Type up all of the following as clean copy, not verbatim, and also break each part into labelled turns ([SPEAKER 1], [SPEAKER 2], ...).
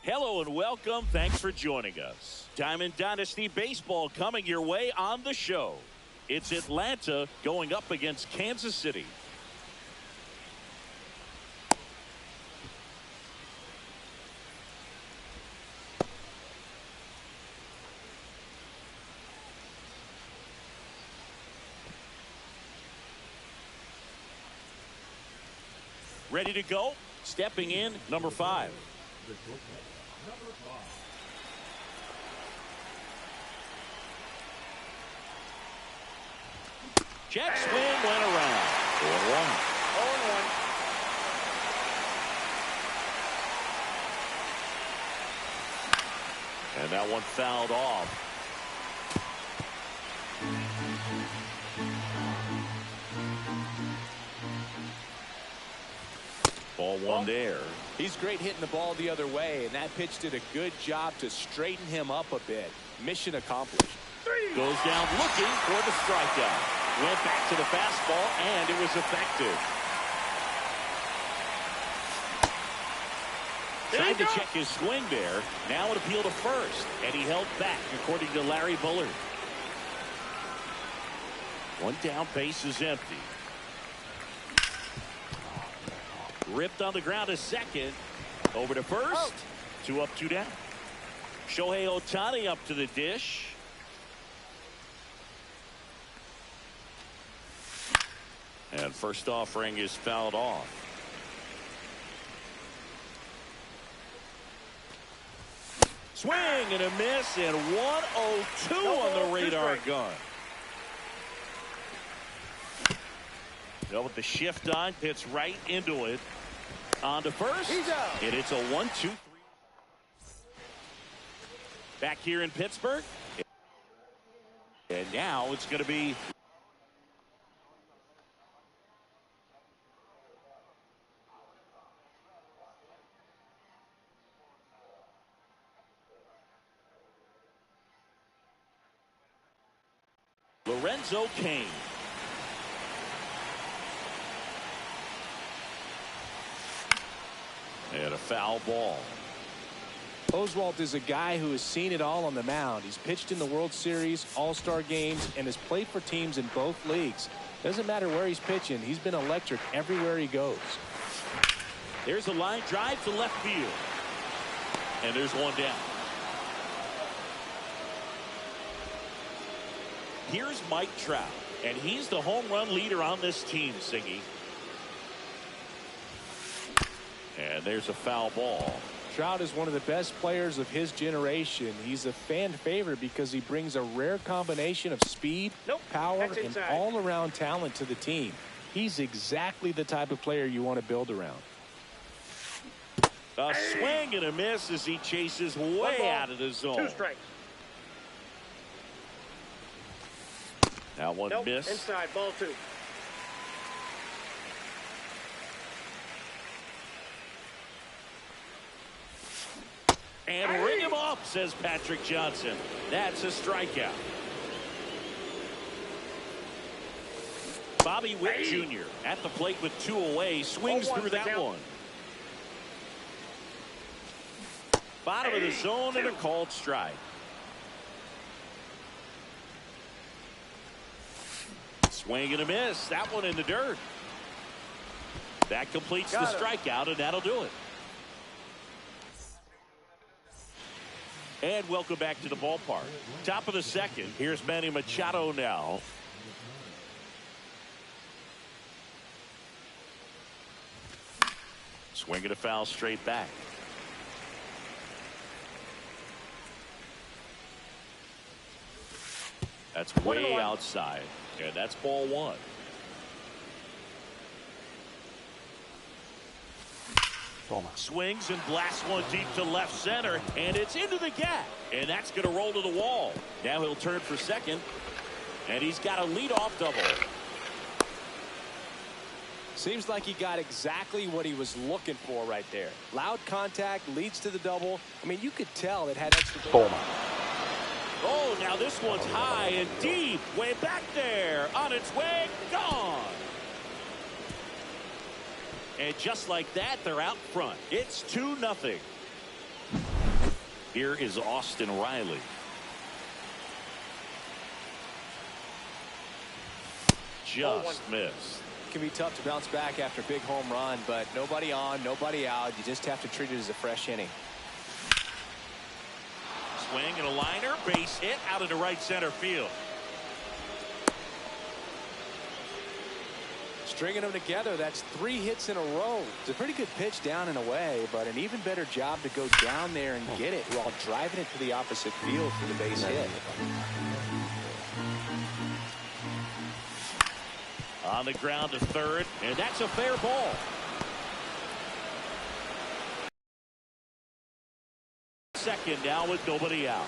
[SPEAKER 1] Hello and welcome. Thanks for joining us. Diamond Dynasty Baseball coming your way on the show. It's Atlanta going up against Kansas City. Ready to go? Stepping in, number 5. Jet swing went around. 4-1. 0-1. And that one fouled off. Ball one there.
[SPEAKER 2] He's great hitting the ball the other way, and that pitch did a good job to straighten him up a bit. Mission accomplished.
[SPEAKER 1] Goes down looking for the strikeout. Went back to the fastball, and it was effective. Tried to check his swing there. Now an appeal to first, and he held back, according to Larry Bullard. One down, base is empty. Ripped on the ground to second. Over to first. 2 up, 2 down. Shohei Ohtani up to the dish. And first offering is fouled off. Swing and a miss, and 102 on the radar gun. With the shift on, hits right into it. On to first. And it's a 1-2-3. Back here in Pittsburgh. And now it's going to be Lorenzo Cain. And a foul ball.
[SPEAKER 2] Oswalt is a guy who has seen it all on the mound. He's pitched in the World Series, All-Star games, and has played for teams in both leagues. Doesn't matter where he's pitching. He's been electric everywhere he goes.
[SPEAKER 1] There's a line drive to left field. And there's one down. Here's Mike Trout, and he's the home run leader on this team, Siggy. And there's a foul ball.
[SPEAKER 2] Trout is one of the best players of his generation. He's a fan favorite because he brings a rare combination of speed, power, and all-around talent to the team. He's exactly the type of player you want to build around.
[SPEAKER 1] A swing and a miss as he chases way out of the zone.
[SPEAKER 3] 2 strikes.
[SPEAKER 1] Now one miss.
[SPEAKER 3] Inside, ball 2.
[SPEAKER 1] And ring him up, says Patrick Johnson. That's a strikeout. Bobby Witt Jr. at the plate with 2 away. Swings through that one. Bottom of the zone and a called strike. Swing and a miss. That one in the dirt. That completes the strikeout, and that'll do it. And welcome back to the ballpark. Top of the second. Here's Manny Machado now. Swing and a foul straight back. That's way outside. And that's ball 1. Swings and blasts one deep to left center, and it's into the gap, and that's going to roll to the wall. Now he'll turn for second, and he's got a leadoff double.
[SPEAKER 2] Seems like he got exactly what he was looking for right there. Loud contact leads to the double. I mean, you could tell it had extra.
[SPEAKER 1] Oh, now this one's high and deep, way back there, on its way, gone. And just like that, they're out front. It's 2-0. Here is Austin Riley. Just missed.
[SPEAKER 2] It can be tough to bounce back after a big home run, but nobody on, nobody out. You just have to treat it as a fresh inning.
[SPEAKER 1] Swing and a liner, base hit out into right center field.
[SPEAKER 2] Stringing them together, that's 3 hits in a row. It's a pretty good pitch down and away, but an even better job to go down there and get it while driving it to the opposite field for the base hit.
[SPEAKER 1] On the ground to third, and that's a fair ball. Second now with nobody out.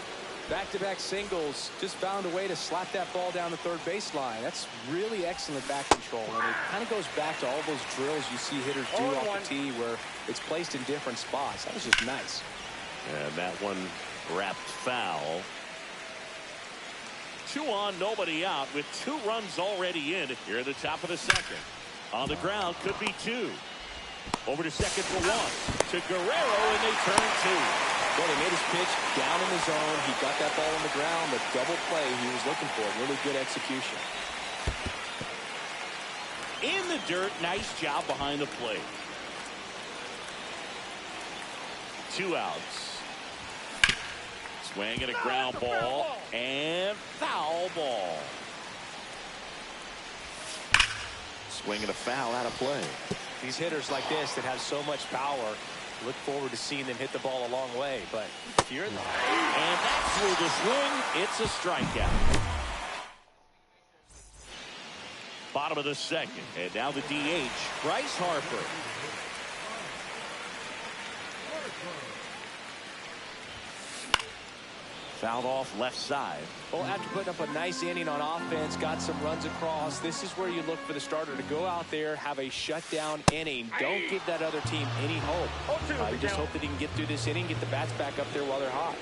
[SPEAKER 2] Back-to-back singles, just found a way to slap that ball down the third baseline. That's really excellent back control, and it kind of goes back to all those drills you see hitters do off the tee where it's placed in different spots. That was just nice.
[SPEAKER 1] And that one wrapped foul. 2 on, nobody out with 2 runs already in here at the top of the second. On the ground, could be 2. Over to second for 1. To Guerrero, and they turn 2.
[SPEAKER 2] Well, he made his pitch down in the zone. He got that ball on the ground. The double play he was looking for. Really good execution.
[SPEAKER 1] In the dirt, nice job behind the plate. 2 outs. Swing and a ground ball and foul ball. Swing and a foul out of play.
[SPEAKER 2] These hitters like this that have so much power, look forward to seeing them hit the ball a long way. But if you're in the...
[SPEAKER 1] And that's through the swing. It's a strikeout. Bottom of the second. And now the DH, Bryce Harper. Fouled off left side.
[SPEAKER 2] Well, after putting up a nice inning on offense, got some runs across, this is where you look for the starter to go out there, have a shutdown inning. Don't give that other team any hope. You just hope that he can get through this inning, get the bats back up there while they're hot.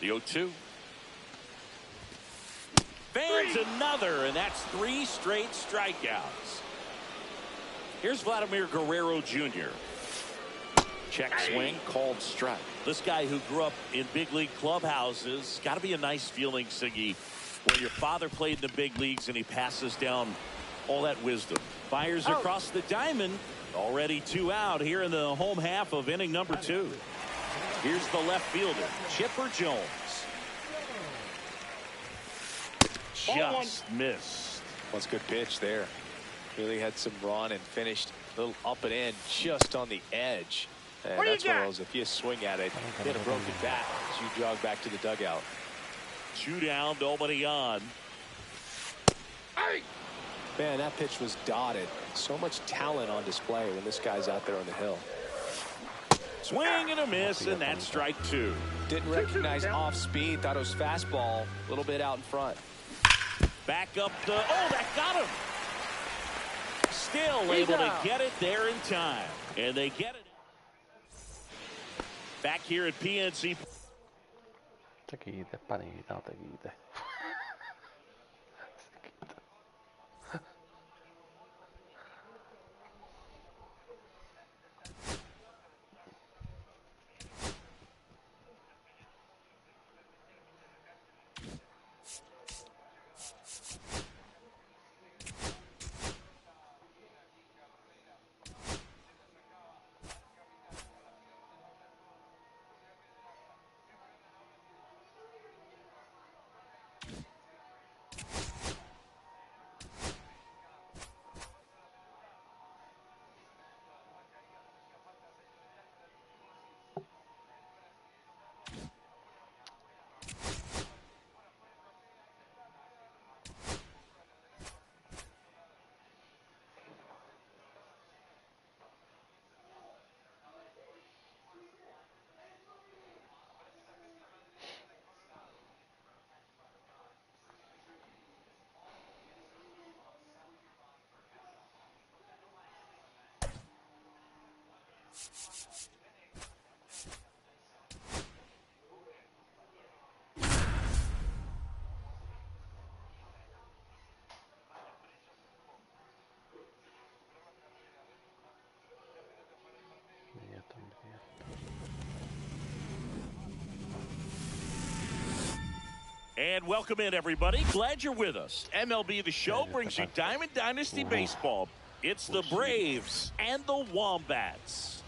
[SPEAKER 1] The 0-2. Fans another, and that's 3 straight strikeouts. Here's Vladimir Guerrero Jr. Check swing, called strike. This guy who grew up in big league clubhouses, got to be a nice feeling, Siggy, when your father played in the big leagues and he passes down all that wisdom. Fires across the diamond. Already 2 out here in the home half of inning number 2. Here's the left fielder, Chipper Jones. Just missed.
[SPEAKER 2] That's a good pitch there. Really had some run and finished a little up and in just on the edge. And that's one of those, if you swing at it, hit a broken bat as you jog back to the dugout.
[SPEAKER 1] 2 down, nobody on.
[SPEAKER 2] Man, that pitch was dotted. So much talent on display when this guy's out there on the hill.
[SPEAKER 1] Swing and a miss, and that's strike 2.
[SPEAKER 2] Didn't recognize off speed. Thought it was fastball. A little bit out in front.
[SPEAKER 1] Back up the... Oh, that got him. Still able to get it there in time. And they get it. Back here at PNC.
[SPEAKER 3] Kiitä, panita, kiitä.
[SPEAKER 1] And welcome in, everybody. Glad you're with us. MLB The Show brings you Diamond Dynasty Baseball. It's the Braves and the Wombats.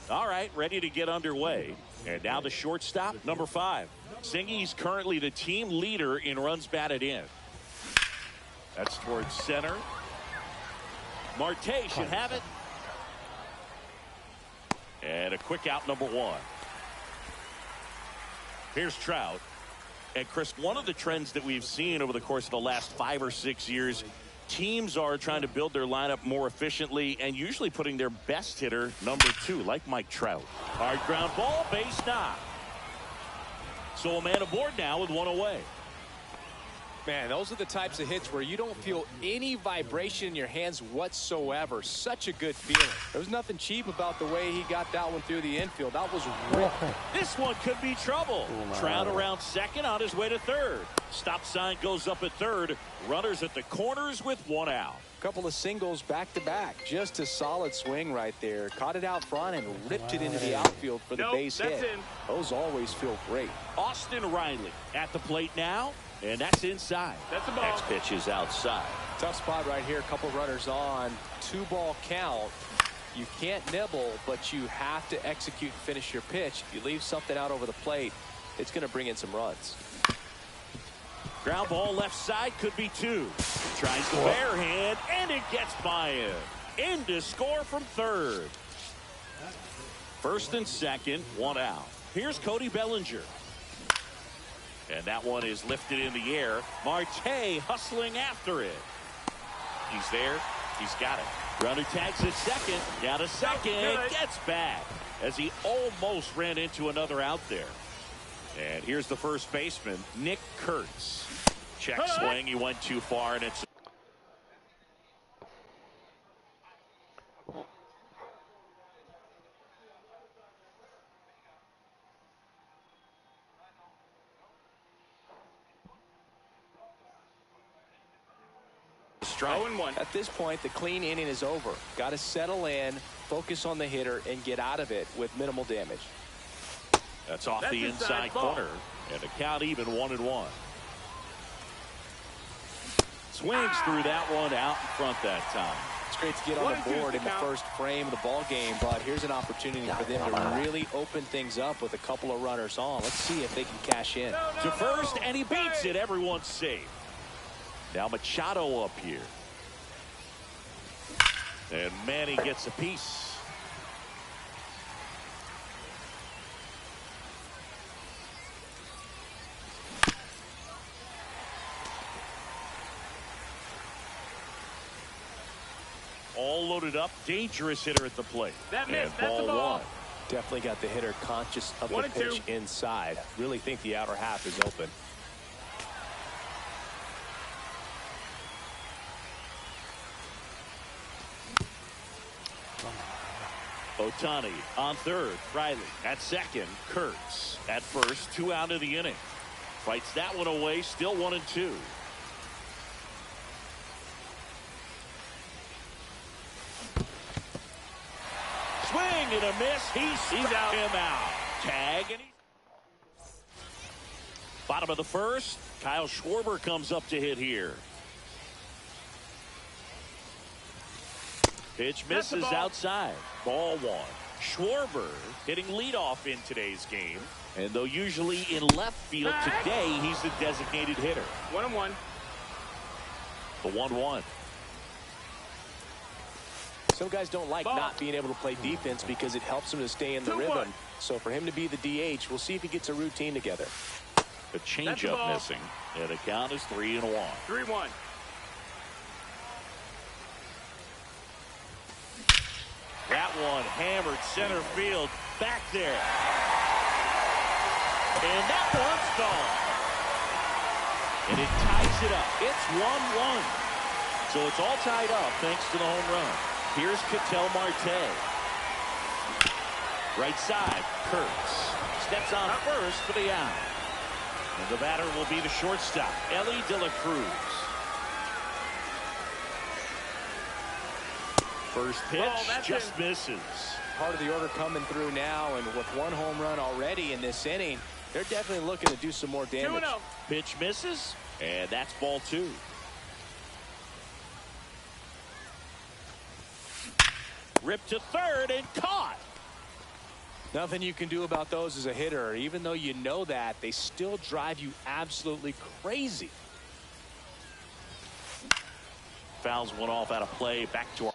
[SPEAKER 1] All right, ready to get underway. And now the shortstop, number 5. Singy's currently the team leader in runs batted in. That's towards center. Marte should have it. And a quick out, number 1. Here's Trout. And Chris, one of the trends that we've seen over the course of the last 5 or 6 years, teams are trying to build their lineup more efficiently and usually putting their best hitter number 2, like Mike Trout. Hard ground ball, base knock. So a man aboard now with 1 away.
[SPEAKER 2] Man, those are the types of hits where you don't feel any vibration in your hands whatsoever. Such a good feeling. There was nothing cheap about the way he got that one through the infield. That was real.
[SPEAKER 1] This one could be trouble. Trout around second, on his way to third. Stop sign goes up at third. Runners at the corners with 1 out.
[SPEAKER 2] Couple of singles back to back. Just a solid swing right there. Caught it out front and ripped it into the outfield for the base hit. Those always feel great.
[SPEAKER 1] Austin Riley at the plate now. And that's inside. That's the ball. Next pitch is outside.
[SPEAKER 2] Tough spot right here. A couple runners on. 2-ball count. You can't nibble, but you have to execute and finish your pitch. If you leave something out over the plate, it's going to bring in some runs.
[SPEAKER 1] Ground ball left side, could be 2. Tries the bare hand, and it gets by him. In to score from third. First and second, 1 out. Here's Cody Bellinger. And that one is lifted in the air. Marte hustling after it. He's there. He's got it. Runner tags at second. Down to second. Gets back as he almost ran into another out there. And here's the first baseman, Nick Kurtz. Check swing. He went too far, and it's strike.
[SPEAKER 2] 0-1. At this point, the clean inning is over. Got to settle in, focus on the hitter, and get out of it with minimal damage.
[SPEAKER 1] That's off the inside corner, and the count even 1-1. Swings through that one out in front that time.
[SPEAKER 2] It's great to get on the board in the first frame of the ball game, but here's an opportunity for them to really open things up with a couple of runners on. Let's see if they can cash in.
[SPEAKER 1] To first, and he beats it. Everyone's safe. Now Machado up here. And Manny gets a piece. All loaded up. Dangerous hitter at the plate.
[SPEAKER 2] That missed. That's the ball. 1. Definitely got the hitter conscious of the pitch inside. Really think the outer half is open.
[SPEAKER 1] Ohtani on third. Riley at second. Kurtz at first. 2 out of the inning. Fights that one away. Still 1-2. Swing and a miss. He's out. Him out. Tag and bottom of the first. Kyle Schwarber comes up to hit here. Pitch misses outside. Ball 1. Schwarber hitting leadoff in today's game. And though usually in left field, today he's the designated hitter.
[SPEAKER 4] 1-1.
[SPEAKER 1] The 1-1.
[SPEAKER 2] Some guys don't like not being able to play defense because it helps them to stay in the rhythm. So for him to be the DH, we'll see if he gets a routine together.
[SPEAKER 1] A changeup missing. And the count is 3-1.
[SPEAKER 4] 3-1.
[SPEAKER 1] That one hammered center field back there. And that one's gone. And it ties it up. It's 1-1. So it's all tied up thanks to the home run. Here's Ketel Marte. Right side, Kurtz steps on first for the out. And the batter will be the shortstop, Ellie De La Cruz. First pitch just misses.
[SPEAKER 2] Part of the order coming through now, and with one home run already in this inning, they're definitely looking to do some more damage.
[SPEAKER 1] 2-0. Pitch misses, and that's ball 2. Ripped to third and caught.
[SPEAKER 2] Nothing you can do about those as a hitter. Even though you know that, they still drive you absolutely crazy.
[SPEAKER 1] Fouls one off out of play. Back to our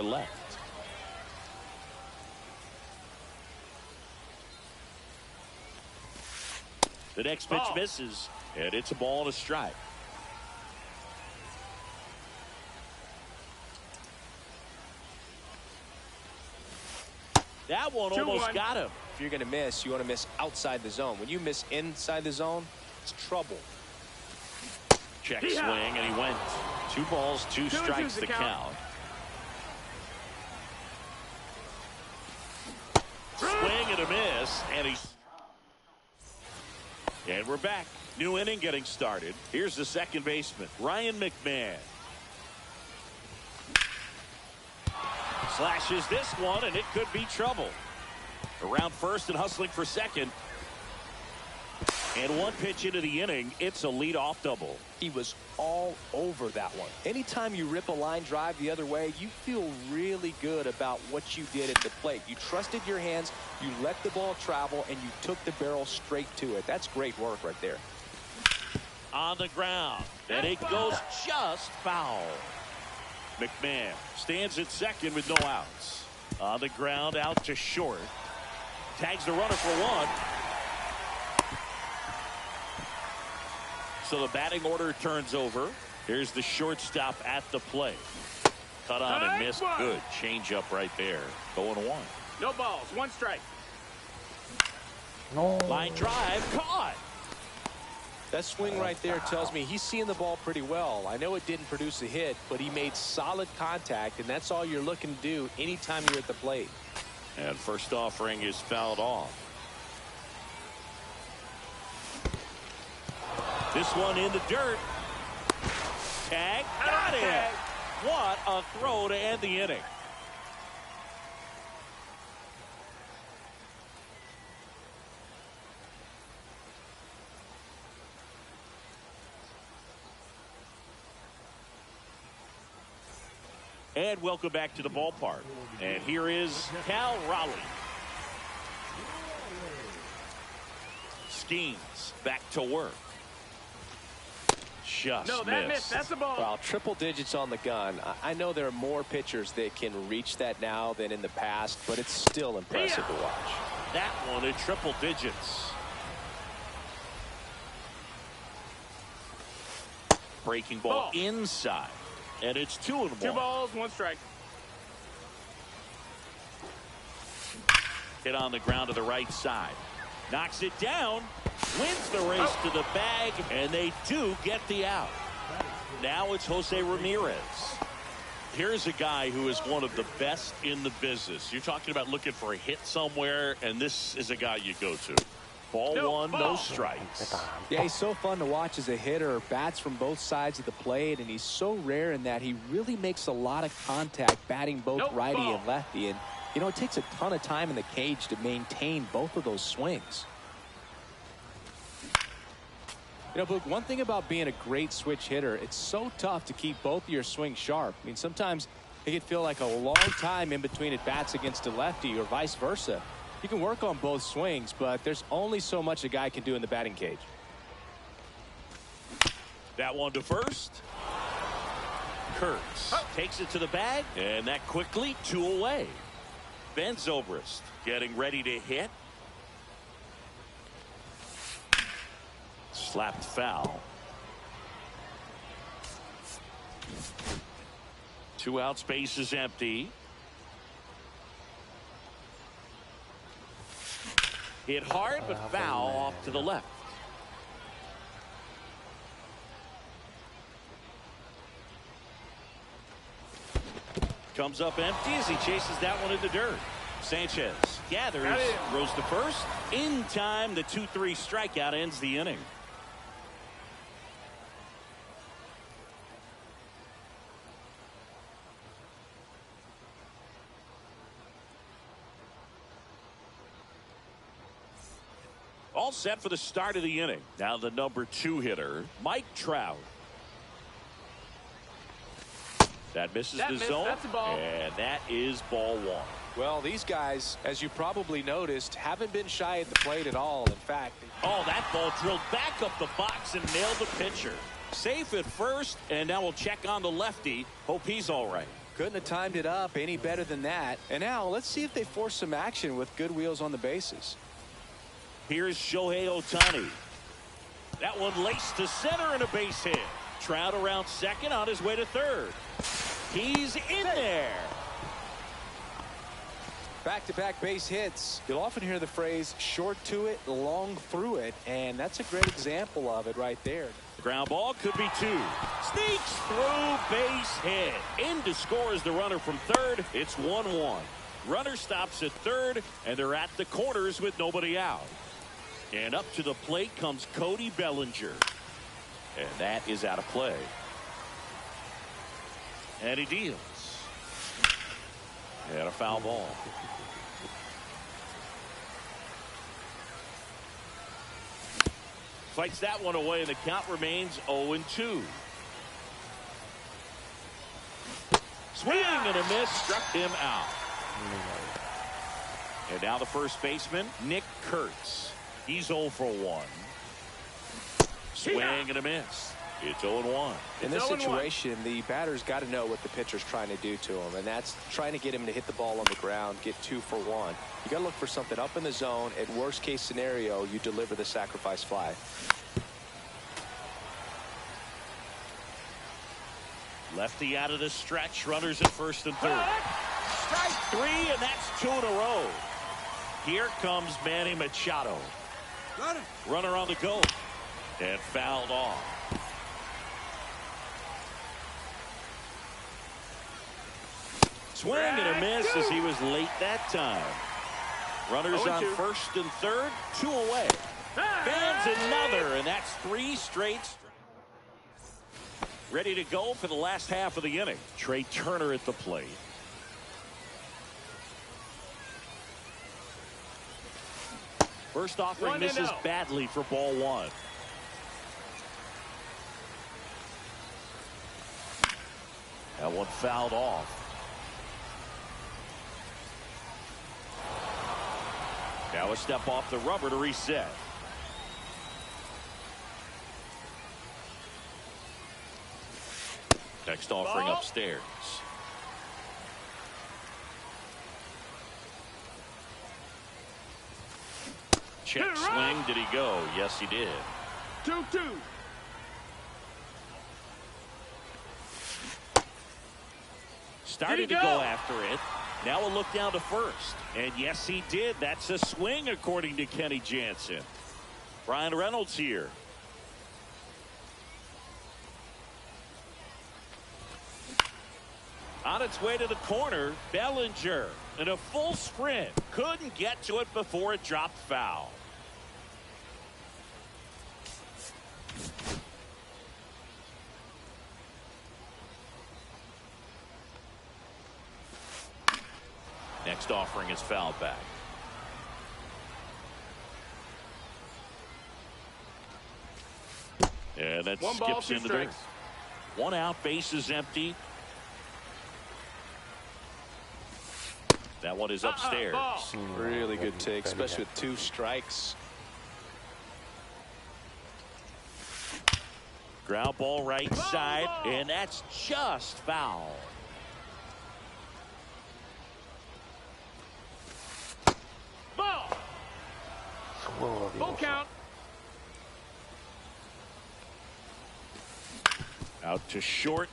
[SPEAKER 1] left. The next pitch misses, and it's a ball and a strike. That one almost got him.
[SPEAKER 2] If you're going to miss, you want to miss outside the zone. When you miss inside the zone, it's trouble.
[SPEAKER 1] Check swing, and he went. 2 balls, 2 strikes to count. Swing and a miss, and we're back. New inning getting started. Here's the second baseman, Ryan McMahon. Slashes this one, and it could be trouble. Around first and hustling for second. And one pitch into the inning, it's a leadoff double.
[SPEAKER 2] He was all over that one. Anytime you rip a line drive the other way, you feel really good about what you did at the plate. You trusted your hands, you let the ball travel, and you took the barrel straight to it. That's great work right there.
[SPEAKER 1] On the ground, and it goes just foul. McMahon stands at second with no outs. On the ground, out to short. Tags the runner for 1. So the batting order turns over. Here's the shortstop at the plate. Cut on and missed. Good change up right there. 0-1.
[SPEAKER 4] No balls, 1 strike.
[SPEAKER 3] No.
[SPEAKER 1] Line drive caught.
[SPEAKER 2] That swing right there tells me he's seeing the ball pretty well. I know it didn't produce a hit, but he made solid contact, and that's all you're looking to do anytime you're at the plate.
[SPEAKER 1] And first offering is fouled off. This one in the dirt. Tag. Got it. What a throw to end the inning. And welcome back to the ballpark. And here is Cal Raleigh. Skeens back to work. Just missed.
[SPEAKER 4] That's a ball.
[SPEAKER 2] Well, triple digits on the gun. I know there are more pitchers that can reach that now than in the past, but it's still impressive to watch.
[SPEAKER 1] That one in triple digits. Breaking ball inside. And it's 2-1.
[SPEAKER 4] 2 balls, 1 strike.
[SPEAKER 1] Hit on the ground to the right side. Knocks it down. Wins the race to the bag. And they do get the out. Now it's Jose Ramirez. Here's a guy who is one of the best in the business. You're talking about looking for a hit somewhere, and this is a guy you go to. Ball 1, no strikes.
[SPEAKER 2] Yeah, he's so fun to watch as a hitter. Bats from both sides of the plate, and he's so rare in that he really makes a lot of contact batting both righty and lefty. And, you know, it takes a ton of time in the cage to maintain both of those swings. You know, Boog, one thing about being a great switch hitter, it's so tough to keep both of your swings sharp. I mean, sometimes it can feel like a long time in between at bats against a lefty or vice versa. You can work on both swings, but there's only so much a guy can do in the batting cage.
[SPEAKER 1] That one to first. Kurtz takes it to the bag, and that quickly 2 away. Ben Zobrist getting ready to hit. Slapped foul. Two outs, base is empty. Hit hard, but foul off to the left. Comes up empty as he chases that one in the dirt. Sanchez gathers, throws to first. In time, the 2-3 strikeout ends the inning. All set for the start of the inning. Now the number 2 hitter, Mike Trout. That misses the zone,
[SPEAKER 4] that's a ball.
[SPEAKER 1] And that is ball 1.
[SPEAKER 2] Well, these guys, as you probably noticed, haven't been shy at the plate at all. In fact,
[SPEAKER 1] oh, that ball drilled back up the box and nailed the pitcher. Safe at first, and now we'll check on the lefty. Hope he's all right.
[SPEAKER 2] couldn't have timed it up any better than that. And now let's see if they force some action with good wheels on the bases.
[SPEAKER 1] Here's Shohei Ohtani. That one laced to center and a base hit. Trout around second on his way to third. He's in there.
[SPEAKER 2] Back-to-back base hits. You'll often hear the phrase short to it, long through it, and that's a great example of it right there.
[SPEAKER 1] Ground ball could be 2. Sneaks through, base hit. In to score is the runner from third. It's 1-1. Runner stops at third, and they're at the corners with nobody out. And up to the plate comes Cody Bellinger. And that is out of play. And he deals. And a foul ball. Fights that one away, and the count remains 0-2. Swing and a miss, struck him out. And now the first baseman, Nick Kurtz. He's 0 for 1. Swing and a miss. It's 0-1.
[SPEAKER 2] In this situation, the batter's got to know what the pitcher's trying to do to him, and that's trying to get him to hit the ball on the ground, get 2 for 1. You got to look for something up in the zone. At worst case scenario, you deliver the sacrifice fly.
[SPEAKER 1] Lefty out of the stretch. Runners at first and third. Strike 3, and that's 2 in a row. Here comes Manny Machado. Runner on the go. And fouled off. Swing and a miss as he was late that time. Runners on first and third, 2 away. Fans another, and that's 3 straight. Ready to go for the last half of the inning. Trey Turner at the plate. First offering misses badly for ball 1. That one fouled off. Now a step off the rubber to reset. Next offering upstairs. Check swing. Did he go? Yes, he did.
[SPEAKER 4] 2-2.
[SPEAKER 1] Started to go after it. Now a look down to first. And yes, he did. That's a swing, according to Kenny Jansen. Brian Reynolds here. On its way to the corner, Bellinger in a full sprint. Couldn't get to it before it dropped foul. Next offering is fouled back. And that skips into the 1 out, base is empty. That one is upstairs.
[SPEAKER 2] Really good take, especially with 2 strikes.
[SPEAKER 1] Ground ball right side, and that's just foul.
[SPEAKER 4] Ball. Full count.
[SPEAKER 1] Out to short.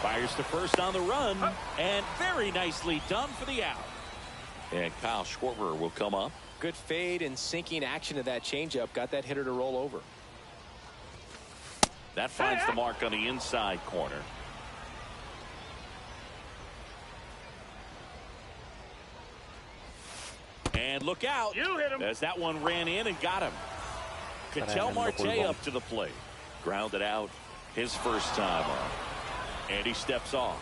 [SPEAKER 1] Fires to first on the run, and very nicely done for the out. And Kyle Schwarber will come up.
[SPEAKER 2] Good fade and sinking action of that changeup. Got that hitter to roll over.
[SPEAKER 1] That finds the mark on the inside corner. And look out.
[SPEAKER 4] You hit him.
[SPEAKER 1] As that one ran in and got him. Ketel Marte up to the plate. Grounded out his first time up. And he steps off.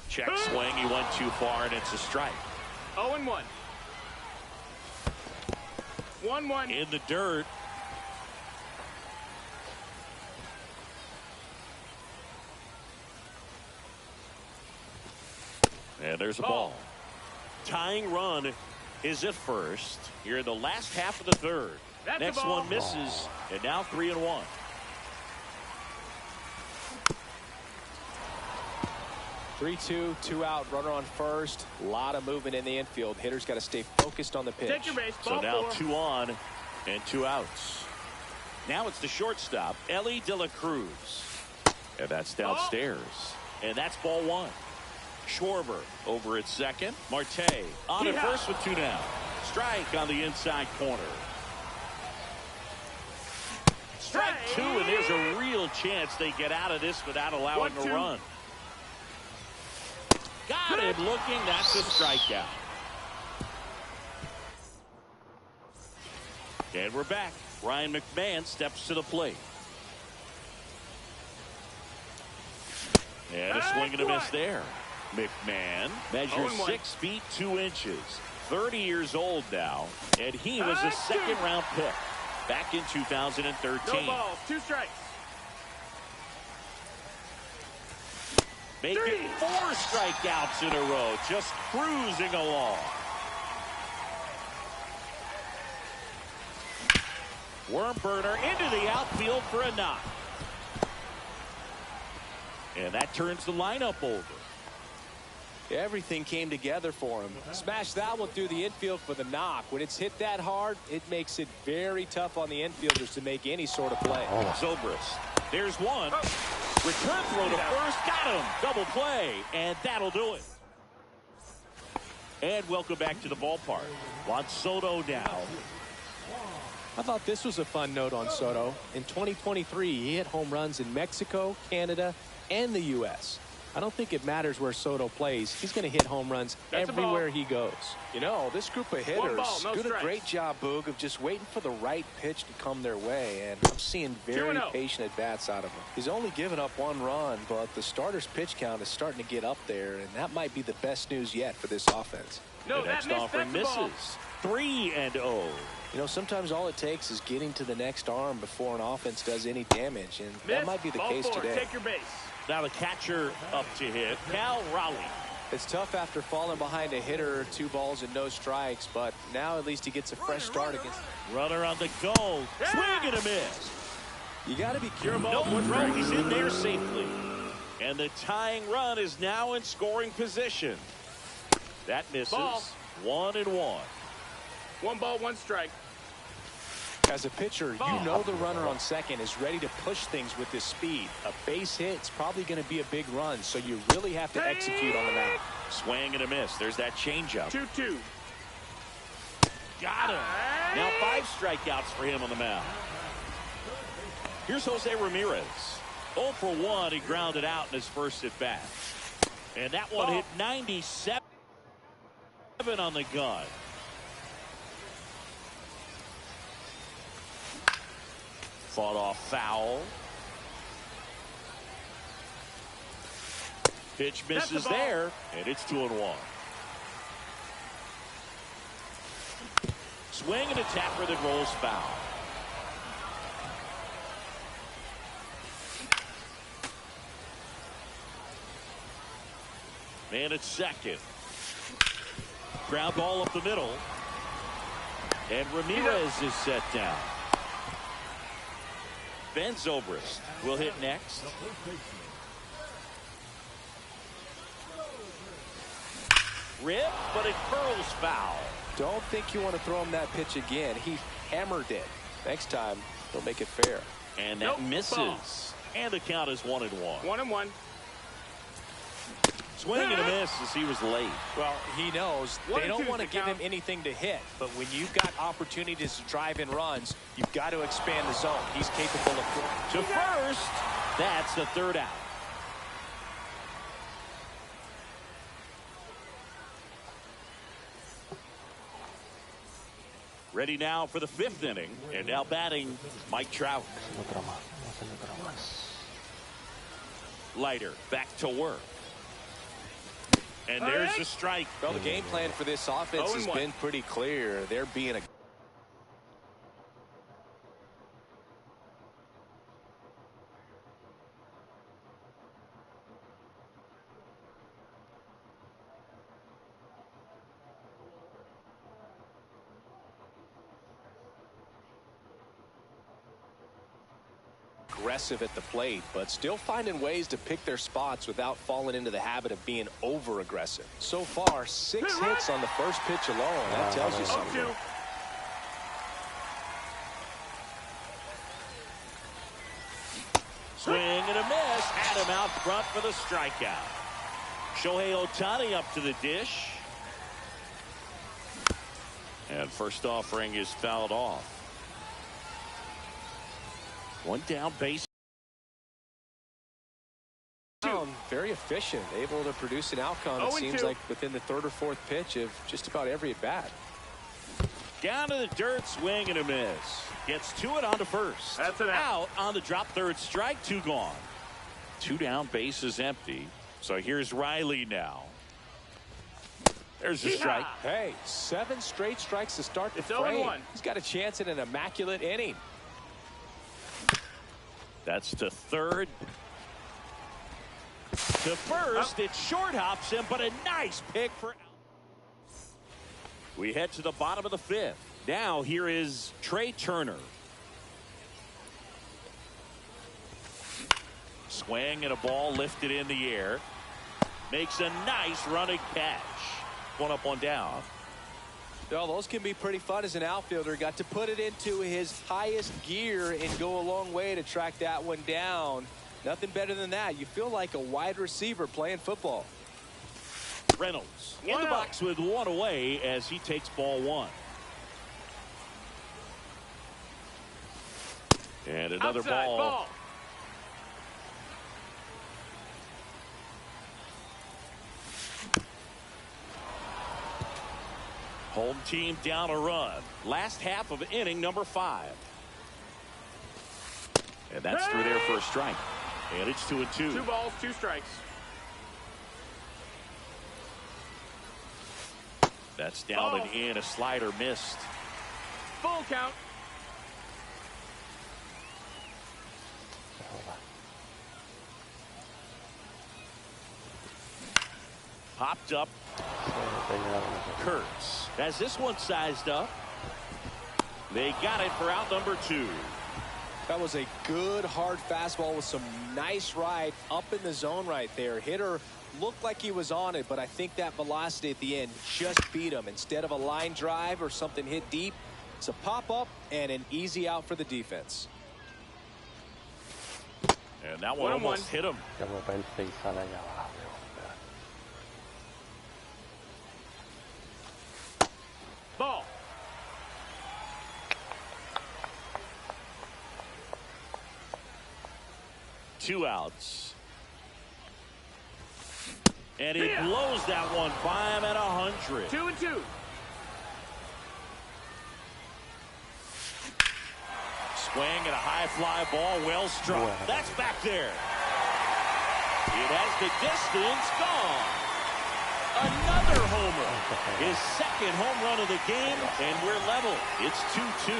[SPEAKER 1] Check swing. He went too far, and it's a strike.
[SPEAKER 4] 0-1. 1-1.
[SPEAKER 1] In the dirt. And there's a ball. Tying run is at first. You're in the last half of the third.
[SPEAKER 4] That's
[SPEAKER 1] Next one misses, and now 3-1.
[SPEAKER 2] Three-two, two out, runner on first. A lot of movement in the infield. Hitter's got to stay focused on the pitch.
[SPEAKER 4] Take your base.
[SPEAKER 1] So
[SPEAKER 4] Ball
[SPEAKER 1] now
[SPEAKER 4] 4.
[SPEAKER 1] 2 on and 2 outs. Now it's the shortstop, Ellie De La Cruz. And that's downstairs. And that's ball 1. Schwarber over at second. Marte on at first with 2 down. Strike on the inside corner. Strike 2, and there's a real chance they get out of this without allowing a run. Got him looking. That's a strikeout. And we're back. Ryan McMahon steps to the plate. And a swing and a miss there. McMahon measures 6 feet 2 inches. 30 years old now. And he was a second-round pick back in 2013.
[SPEAKER 4] No balls. 2 strikes.
[SPEAKER 1] Making 4 strikeouts in a row. Just cruising along. Worm burner into the outfield for a knock. And that turns the lineup over.
[SPEAKER 2] Everything came together for him. Smashed that one through the infield for the knock. When it's hit that hard, it makes it very tough on the infielders to make any sort of play.
[SPEAKER 1] Zobrist. There's one. Return throw to first. Got him. Double play. And that'll do it. And welcome back to the ballpark. Juan Soto now.
[SPEAKER 2] I thought this was a fun note on Soto. In 2023, he hit home runs in Mexico, Canada, and the U.S. I don't think it matters where Soto plays. He's going to hit home runs everywhere he goes. You know, this group of hitters do a great job, Boog, of just waiting for the right pitch to come their way. And I'm seeing very patient at-bats out of him. He's only given up 1 run, but the starter's pitch count is starting to get up there, and that might be the best news yet for this offense.
[SPEAKER 1] No, the next offering misses. 3-0.
[SPEAKER 2] You know, sometimes all it takes is getting to the next arm before an offense does any damage, and that might be the case today.
[SPEAKER 4] Take your base.
[SPEAKER 1] Now the catcher up to hit, Cal Raleigh.
[SPEAKER 2] It's tough after falling behind a hitter, 2 balls and no strikes, but now at least he gets a fresh start against.
[SPEAKER 1] Runner on the go. Swing and a miss.
[SPEAKER 2] You got to be careful.
[SPEAKER 1] No throw. He's in there safely. And the tying run is now in scoring position. That misses.
[SPEAKER 4] Ball.
[SPEAKER 1] 1-1.
[SPEAKER 4] 1 ball, 1 strike.
[SPEAKER 2] As a pitcher, you know the runner on second is ready to push things with his speed. A base hit's probably going to be a big run, so you really have to execute on the mound.
[SPEAKER 1] Swing and a miss. There's that changeup.
[SPEAKER 4] 2-2.
[SPEAKER 1] Got him. Now 5 strikeouts for him on the mound. Here's Jose Ramirez. 0 for 1. He grounded out in his first at bat. And that one hit 97 on the gun. Fought off foul. Pitch misses there, and it's 2-1. Swing and a tapper that rolls foul. Man at second. Ground ball up the middle. And Ramirez is set down. Ben Zobrist will hit next. Rip, but it curls foul.
[SPEAKER 2] Don't think you want to throw him that pitch again. He hammered it. Next time, They'll make it fair.
[SPEAKER 1] And that misses. Ball. And the count is 1-1.
[SPEAKER 4] 1-1.
[SPEAKER 1] Swing and a miss as he was late.
[SPEAKER 2] Well, he knows they don't want to give him anything to hit, but when you've got opportunities to drive in runs, you've got to expand the zone. He's capable of
[SPEAKER 1] to first. That's the third out. Ready now for the 5th inning, and now batting Mike Trout. Leiter back to work. And there's the strike.
[SPEAKER 2] Well, the game plan for this offense has been pretty clear. They're being aggressive at the plate, but still finding ways to pick their spots without falling into the habit of being over aggressive. So far, 6 hits on the first pitch alone. That tells you something.
[SPEAKER 1] Swing and a miss. Had him out front for the strikeout. Shohei Ohtani up to the dish. And first offering is fouled off. One down base.
[SPEAKER 2] Very efficient, able to produce an outcome, it seems like, within the 3rd or 4th pitch of just about every at bat.
[SPEAKER 1] Down to the dirt, swing and a miss. Gets to it on to first.
[SPEAKER 4] That's an
[SPEAKER 1] out on the drop, 3rd strike, 2 gone. 2 down, base is empty. So here's Riley now. There's a strike.
[SPEAKER 2] Hey, 7 straight strikes to start the frame. He's got a chance at an immaculate inning.
[SPEAKER 1] That's to 3rd. To first, it short hops him, but a nice pick for. We head to the bottom of the 5th. Now here is Trey Turner. Swing and a ball lifted in the air. Makes a nice running catch. 1 up, 1 down.
[SPEAKER 2] Well, those can be pretty fun as an outfielder. Got to put it into his highest gear and go a long way to track that one down. Nothing better than that. You feel like a wide receiver playing football.
[SPEAKER 1] Reynolds in the box with 1 away as he takes ball 1. And another ball. Home team down a run. Last half of inning number 5. And that's through there for a strike. And it's 2-2.
[SPEAKER 4] 2 balls, 2 strikes.
[SPEAKER 1] That's down and in. A slider missed.
[SPEAKER 4] Full count.
[SPEAKER 1] Popped up. Kurtz has this one sized up. They got it for out number 2.
[SPEAKER 2] That was a good hard fastball with some nice ride up in the zone right there. Hitter looked like he was on it, but I think that velocity at the end just beat him. Instead of a line drive or something hit deep, it's a pop up and an easy out for the defense.
[SPEAKER 1] And that one almost hit him.
[SPEAKER 4] Ball.
[SPEAKER 1] Two outs. And he blows that one by him at 100.
[SPEAKER 4] 2-2.
[SPEAKER 1] Swing and a high fly ball, well struck. That's back there. It has the distance, gone. Another homer. His second home run of the game, and we're level. It's 2-2.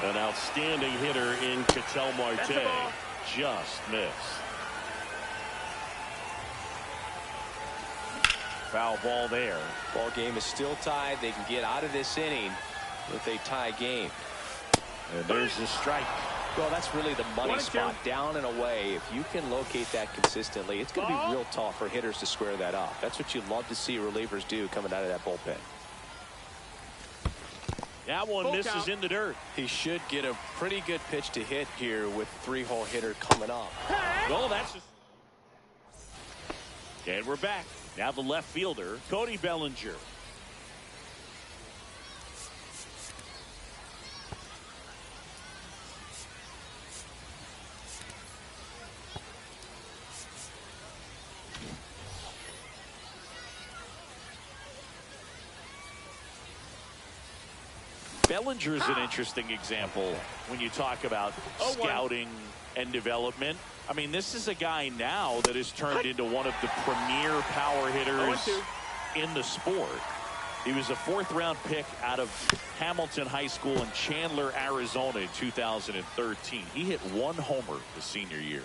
[SPEAKER 1] An outstanding hitter in Ketel Marte. Just missed. Foul ball there.
[SPEAKER 2] Ball game is still tied. They can get out of this inning with a tie game.
[SPEAKER 1] And there's the strike.
[SPEAKER 2] Well, that's really the money spot, down and away. If you can locate that consistently, it's going to be real tough for hitters to square that up. That's what you love to see relievers do coming out of that bullpen.
[SPEAKER 1] That one misses in the dirt.
[SPEAKER 2] He should get a pretty good pitch to hit here with the 3-hole hitter coming up.
[SPEAKER 1] No, that's just... And we're back. Now the left fielder, Cody Bellinger. Bellinger is an interesting example when you talk about scouting and development. I mean, this is a guy now that has turned into one of the premier power hitters in the sport. He was a 4th-round pick out of Hamilton High School in Chandler, Arizona in 2013. He hit 1 homer his senior year.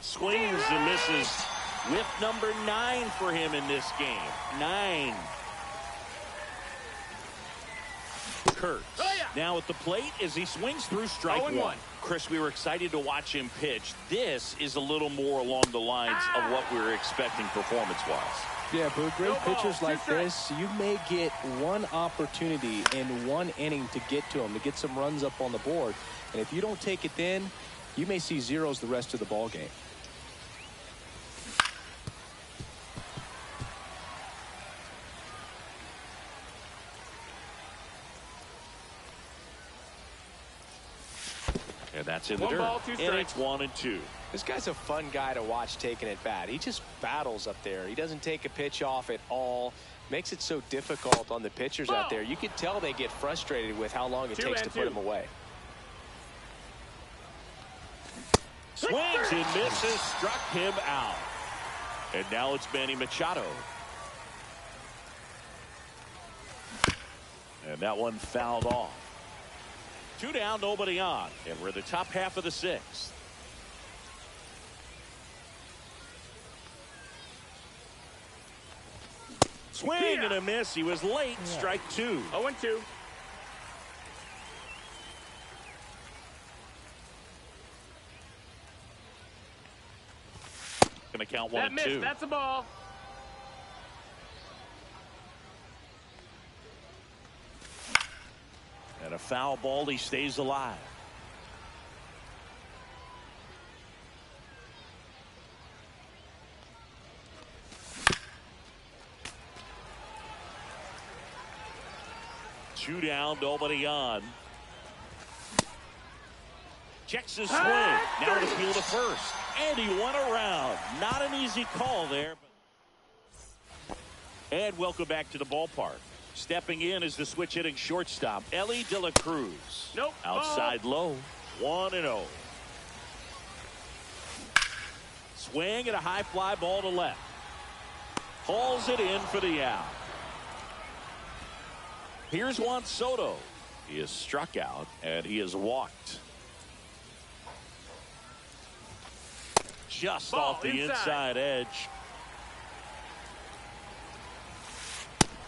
[SPEAKER 1] Swings and misses. Whip number 9 for him in this game. 9. Kurtz now at the plate as he swings through strike 1. Chris, we were excited to watch him pitch. This is a little more along the lines of what we were expecting performance-wise.
[SPEAKER 2] Yeah, but great pitchers like this, you may get one opportunity in 1 inning to get to him, to get some runs up on the board. And if you don't take it then, you may see zeros the rest of the ball game.
[SPEAKER 1] And that's in the dirt. And it's 1-2.
[SPEAKER 2] This guy's a fun guy to watch taking at bat. He just battles up there. He doesn't take a pitch off at all. Makes it so difficult on the pitchers out there. You could tell they get frustrated with how long it takes to put him away.
[SPEAKER 1] Swings and misses, struck him out. And now it's Manny Machado. And that one fouled off. 2 down, nobody on. And we're in the top half of the 6th. Swing and a miss. He was late. Strike 2.
[SPEAKER 4] 0-2.
[SPEAKER 1] Gonna count 1 and 2.
[SPEAKER 4] That's a ball.
[SPEAKER 1] And a foul ball. He stays alive. Two down, nobody on. Checks his swing. Now to field to first. And he went around. Not an easy call there. And welcome back to the ballpark. Stepping in is the switch hitting shortstop, Ellie De La Cruz. Outside low, 1-0. Swing and a high fly ball to left. Hauls it in for the out. Here's Juan Soto. He is struck out and he is walked. Just off the inside edge.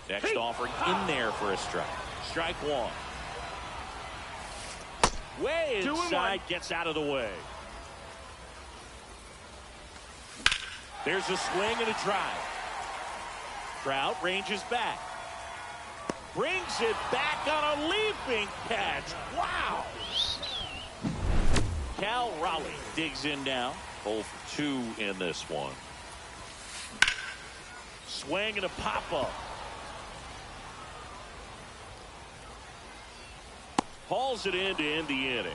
[SPEAKER 1] Next offering in there for a strike. Strike 1. Way inside, gets out of the way. There's a swing and a drive. Trout ranges back. Brings it back on a leaping catch. Wow. Cal Raleigh digs in now. 0 for 2 in this one. Swing and a pop-up. Hauls it in to end the inning.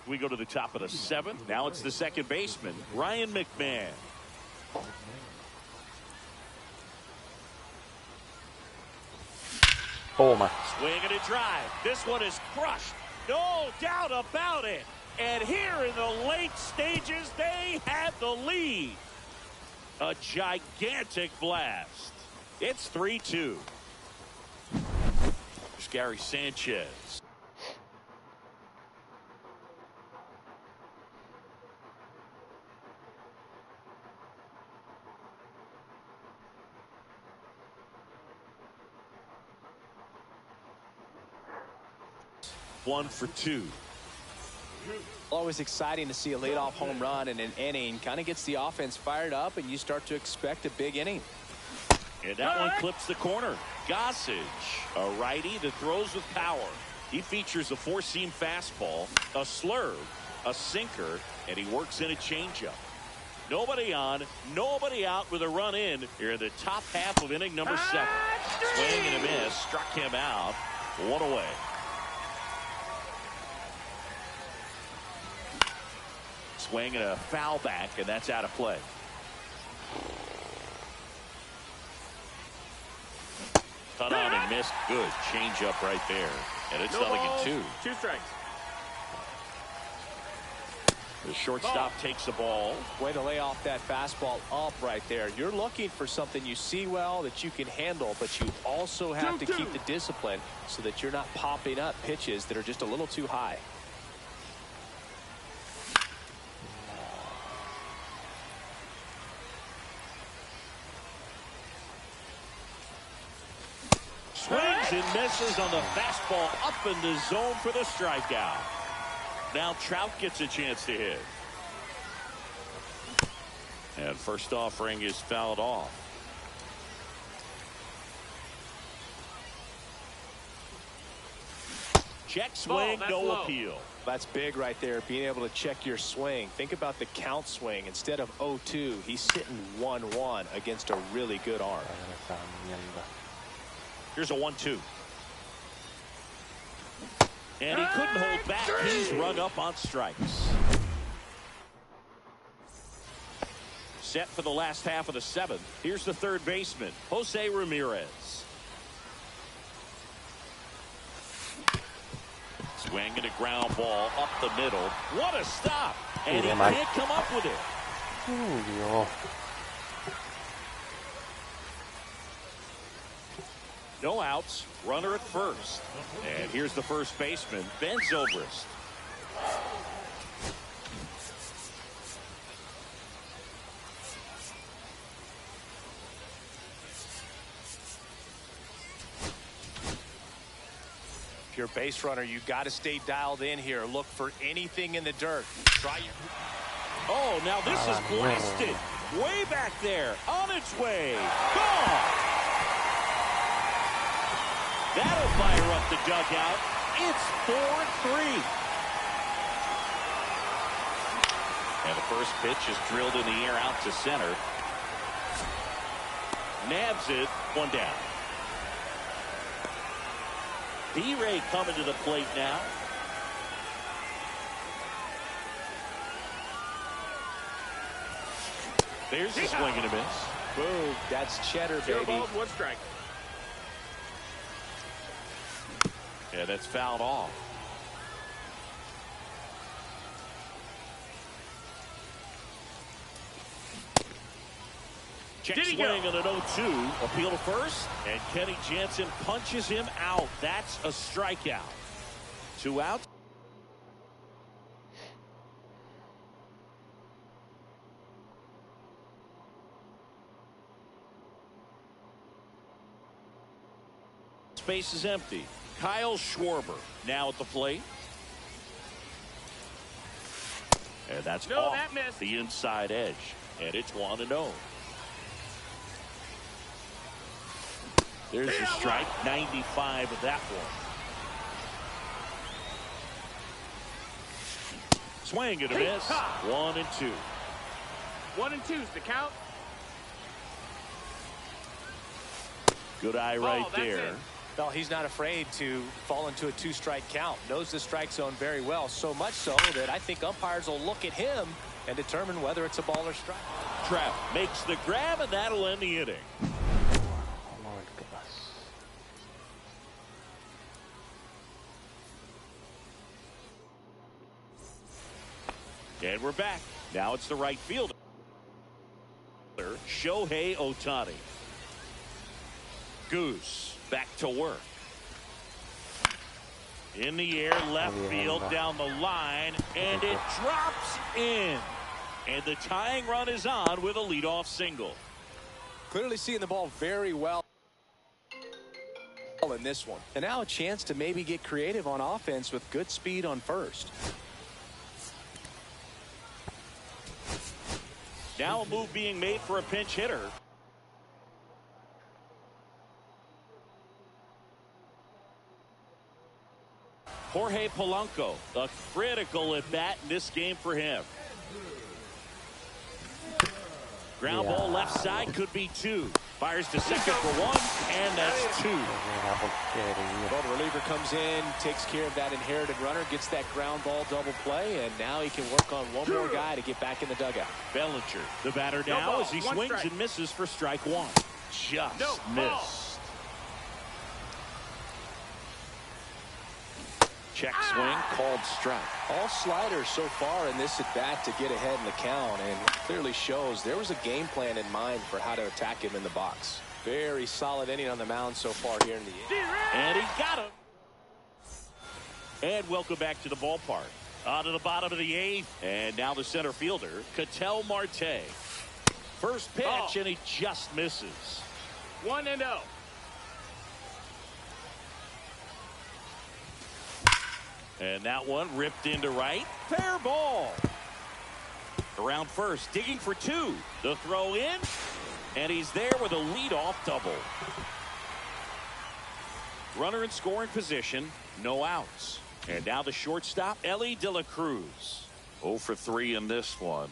[SPEAKER 1] We go to the top of the 7th. Now it's the second baseman, Ryan McMahon.
[SPEAKER 3] Oh my.
[SPEAKER 1] Swing and a drive. This one is crushed. No doubt about it. And here in the late stages, they have the lead. A gigantic blast. It's 3-2. Here's Gary Sanchez. One for two.
[SPEAKER 2] Always exciting to see a leadoff home run in an inning. Kind of gets the offense fired up, and you start to expect a big inning.
[SPEAKER 1] And that one clips the corner. Gossage, a righty that throws with power. He features a four-seam fastball, a slurve, a sinker, and he works in a changeup. Nobody on, nobody out with a run in here in the top half of inning number 7. Swing and a miss, struck him out. One away. Swing and a foul back, and that's out of play. Cut on and missed. Good change up right there. And it's nothing in 2.
[SPEAKER 4] 2 strikes.
[SPEAKER 1] The shortstop takes the ball.
[SPEAKER 2] Way to lay off that fastball up right there. You're looking for something you see well that you can handle, but you also have to keep the discipline so that you're not popping up pitches that are just a little too high.
[SPEAKER 1] Swings and misses on the fastball up in the zone for the strikeout. Now Trout gets a chance to hit. And first offering is fouled off. Check swing, no
[SPEAKER 4] low.
[SPEAKER 1] appeal.
[SPEAKER 2] That's big right there, being able to check your swing. Think about the count swing. Instead of 0-2, he's sitting 1-1 against a really good arm.
[SPEAKER 1] Here's a 1-2. And he couldn't hold back. He's rung up on strikes. Set for the last half of the 7th. Here's the third baseman, Jose Ramirez. Swing and a ground ball up the middle. What a stop. And he can't come up with it. No outs, runner at first. And here's the first baseman, Ben Zobrist.
[SPEAKER 2] If you're a base runner, you got to stay dialed in here. Look for anything in the dirt. Try your...
[SPEAKER 1] Oh, now this is blasted. Way back there, on its way. Gone. That'll fire up the dugout. It's 4-3. And the first pitch is drilled in the air out to center. Nabs it, 1 down. B-Ray coming to the plate now. There's the swing and a miss.
[SPEAKER 2] Boom, that's cheddar,
[SPEAKER 4] 0
[SPEAKER 2] baby.
[SPEAKER 4] balls, 1 strike.
[SPEAKER 1] Yeah, that's fouled off. Check swing on an 0-2. Appeal to first. And Kenny Jansen punches him out. That's a strikeout. 2 outs. Space is empty. Kyle Schwarber now at the plate. And that's off
[SPEAKER 4] that missed.
[SPEAKER 1] the inside edge. And it's 1-0. There's a strike. 95 of that one. Swing and a miss. 1-2.
[SPEAKER 4] 1-2's the count.
[SPEAKER 1] Good eye right
[SPEAKER 4] that's
[SPEAKER 1] there.
[SPEAKER 4] it.
[SPEAKER 2] Well, he's not afraid to fall into a 2-strike count. Knows the strike zone very well, so much so that I think umpires will look at him and determine whether it's a ball or strike.
[SPEAKER 1] Trout makes the grab, and that'll end the inning. And we're back. Now it's the right fielder, Shohei Ohtani. Goose back to work. In the air, left field, down the line, and it drops in. And the tying run is on with a leadoff single.
[SPEAKER 2] Clearly seeing the ball very well in this one. And now a chance to maybe get creative on offense with good speed on first.
[SPEAKER 1] Now a move being made for a pinch hitter. Jorge Polanco, a critical at bat in this game for him. Ground ball left side, could be two. Fires to second for one, and that's two.
[SPEAKER 2] Well, the reliever comes in, takes care of that inherited runner, gets that ground ball double play, and now he can work on one more guy to get back in the dugout.
[SPEAKER 1] Bellinger, the batter now as he swings and misses for strike one. Just missed. Check swing, called strike.
[SPEAKER 2] All sliders so far in this at bat to get ahead in the count, and clearly shows there was a game plan in mind for how to attack him in the box. Very solid inning on the mound so far here in the eighth.
[SPEAKER 1] And he got him. And welcome back to the ballpark. On to the bottom of the eighth, and now the center fielder, Ketel Marte. First pitch, and he just misses.
[SPEAKER 4] 1-0.
[SPEAKER 1] And that one ripped into right. Fair ball. Around first, digging for two. The throw in, and he's there with a leadoff double. Runner in scoring position, no outs. And now the shortstop, Ellie De La Cruz. 0 for 3 in this one.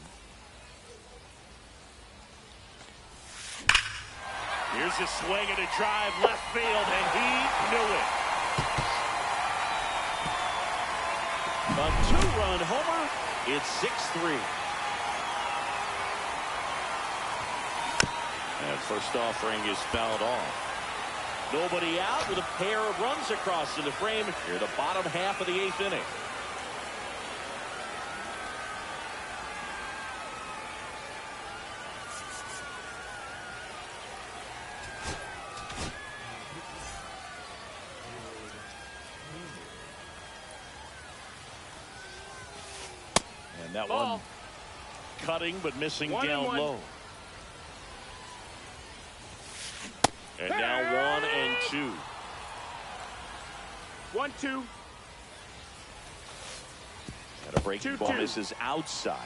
[SPEAKER 1] Here's a swing and a drive left field, and he knew it. A two-run homer. It's 6-3. And first offering is fouled off. Nobody out with a pair of runs across in the frame here, the bottom half of the eighth inning. And that one cutting but missing down low. And now 1-2.
[SPEAKER 4] 1-2.
[SPEAKER 1] And a breaking ball misses outside.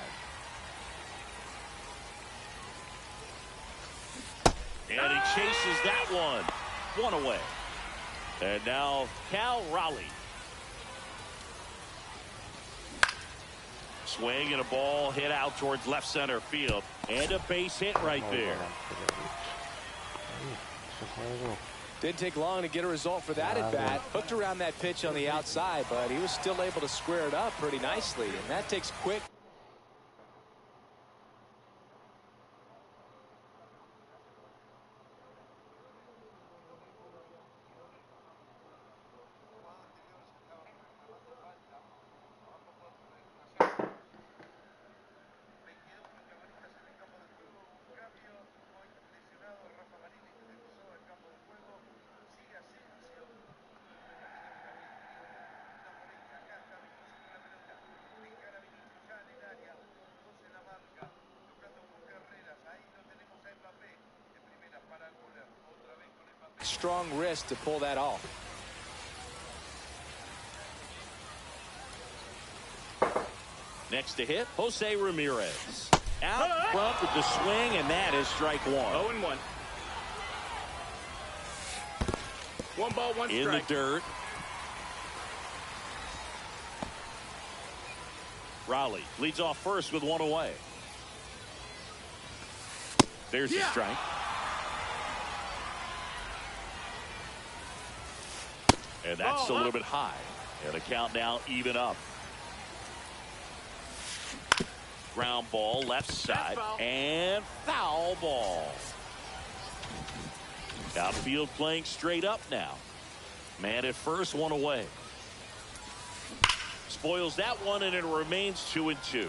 [SPEAKER 1] And he chases that one. 1 away. And now Cal Raleigh. Swing and a ball hit out towards left center field. And a base hit right there.
[SPEAKER 2] Didn't take long to get a result for that at bat. Hooked around that pitch on the outside, but he was still able to square it up pretty nicely, and that takes quick. Strong wrist to pull that off.
[SPEAKER 1] Next to hit, Jose Ramirez. Out front with the swing, and that is strike one.
[SPEAKER 4] 0-1. 1 ball, 1 strike.
[SPEAKER 1] In the dirt. Raleigh leads off first with 1 away. There's the strike. And that's a little bit high. And the count now even up. Ground ball left side. And foul ball. Outfield playing straight up now. Man at first, 1 away. Spoils that one, and it remains 2-2.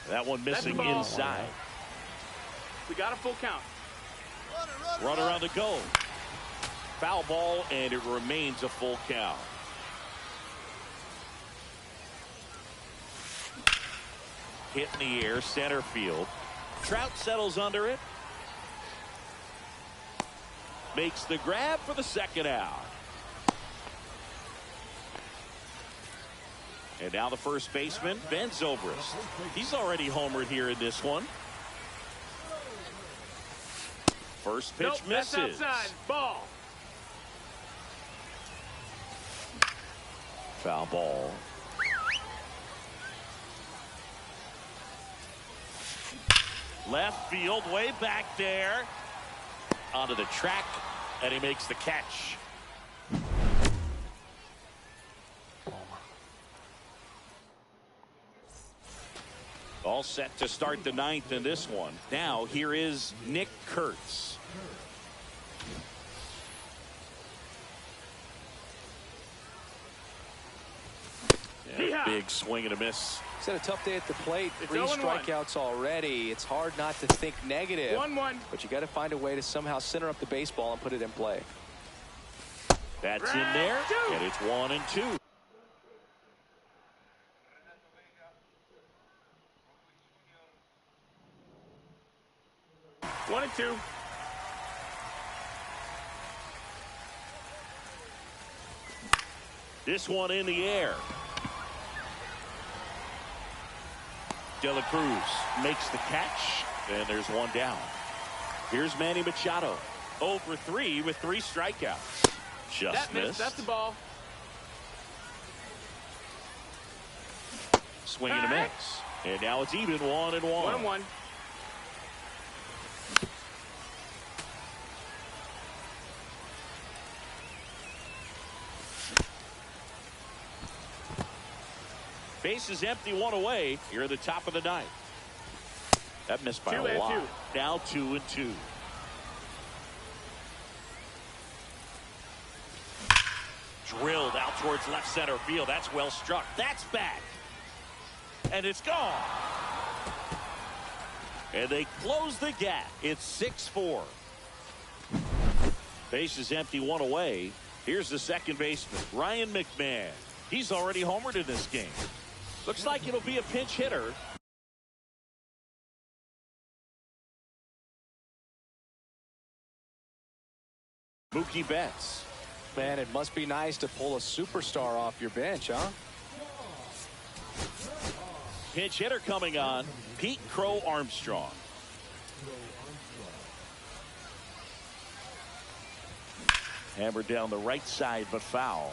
[SPEAKER 1] That one missing inside.
[SPEAKER 4] We got a full count.
[SPEAKER 1] Runner on the go. Foul ball, and it remains a full count. Hit in the air, center field. Trout settles under it. Makes the grab for the second out. And now the first baseman bends over us. He's already homered here in this one. First pitch misses.
[SPEAKER 4] That's outside. Ball.
[SPEAKER 1] Foul ball. Left field, way back there. Onto the track, and he makes the catch. All set to start the ninth in this one. Now here is Nick Kurtz. Yeah, big swing and a miss.
[SPEAKER 2] He's had a tough day at the plate.
[SPEAKER 4] It's
[SPEAKER 2] 3
[SPEAKER 4] 0-1.
[SPEAKER 2] strikeouts already. It's hard not to think negative.
[SPEAKER 4] 1-1.
[SPEAKER 2] But you got to find a way to somehow center up the baseball and put it in play.
[SPEAKER 1] That's in there, and it's 1-2.
[SPEAKER 4] One and two.
[SPEAKER 1] This one in the air. De La Cruz makes the catch, and there's one down. Here's Manny Machado. 0 for 3 with 3 strikeouts. Just missed.
[SPEAKER 4] That's the ball.
[SPEAKER 1] Swing and a miss. And now it's even 1-1.
[SPEAKER 4] 1-1.
[SPEAKER 1] Base is empty, 1 away. Here at the top of the ninth. That missed by a lot. Now 2-2. Drilled out towards left center field. That's well struck. That's back. And it's gone. And they close the gap. It's 6-4. Base is empty, 1 away. Here's the second baseman, Ryan McMahon. He's already homered in this game. Looks like it'll be a pinch hitter. Mookie Betts.
[SPEAKER 2] Man, it must be nice to pull a superstar off your bench, huh?
[SPEAKER 1] Pinch hitter coming on, Pete Crow Armstrong. Hammered down the right side, but foul.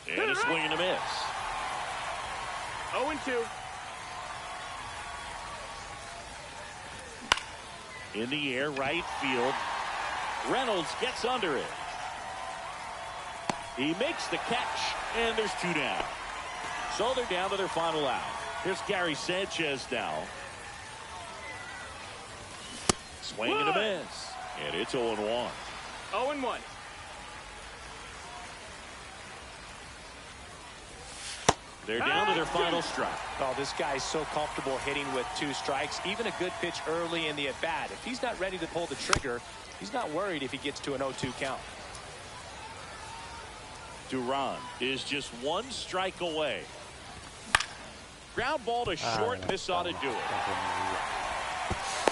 [SPEAKER 1] And a swing and a miss.
[SPEAKER 4] 0-2.
[SPEAKER 1] In the air, right field. Reynolds gets under it. He makes the catch, and there's 2 down. So they're down to their final out. Here's Gary Sanchez now. Swing and a miss. And it's 0-1.
[SPEAKER 4] 0-1.
[SPEAKER 1] They're down to their final strike.
[SPEAKER 2] Oh, this guy's so comfortable hitting with 2 strikes. Even a good pitch early in the at-bat. If he's not ready to pull the trigger, he's not worried if he gets to an 0-2 count.
[SPEAKER 1] Duran is just 1 strike away. Ground ball to short. This ought to do it.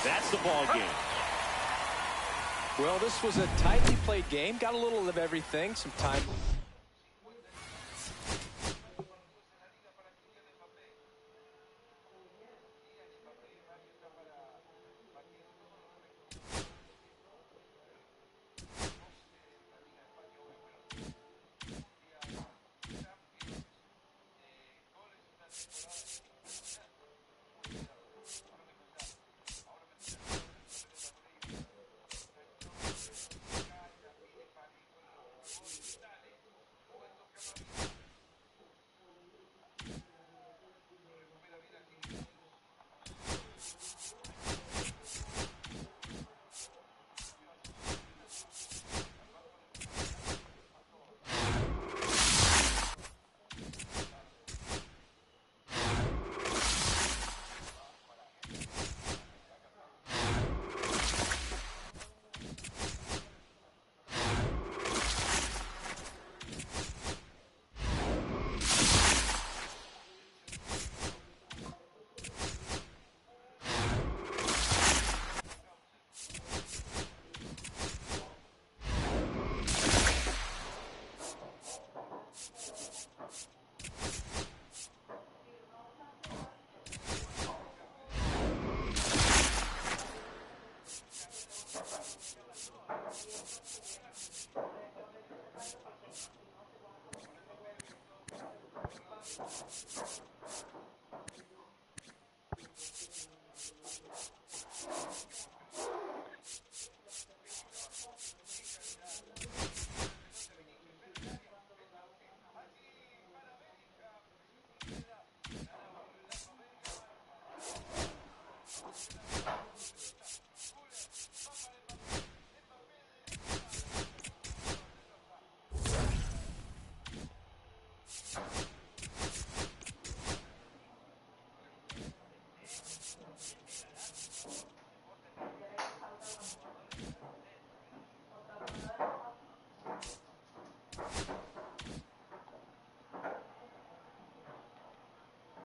[SPEAKER 1] That's the ball game.
[SPEAKER 2] Well, this was a tightly played game. Got a little of everything. Some time.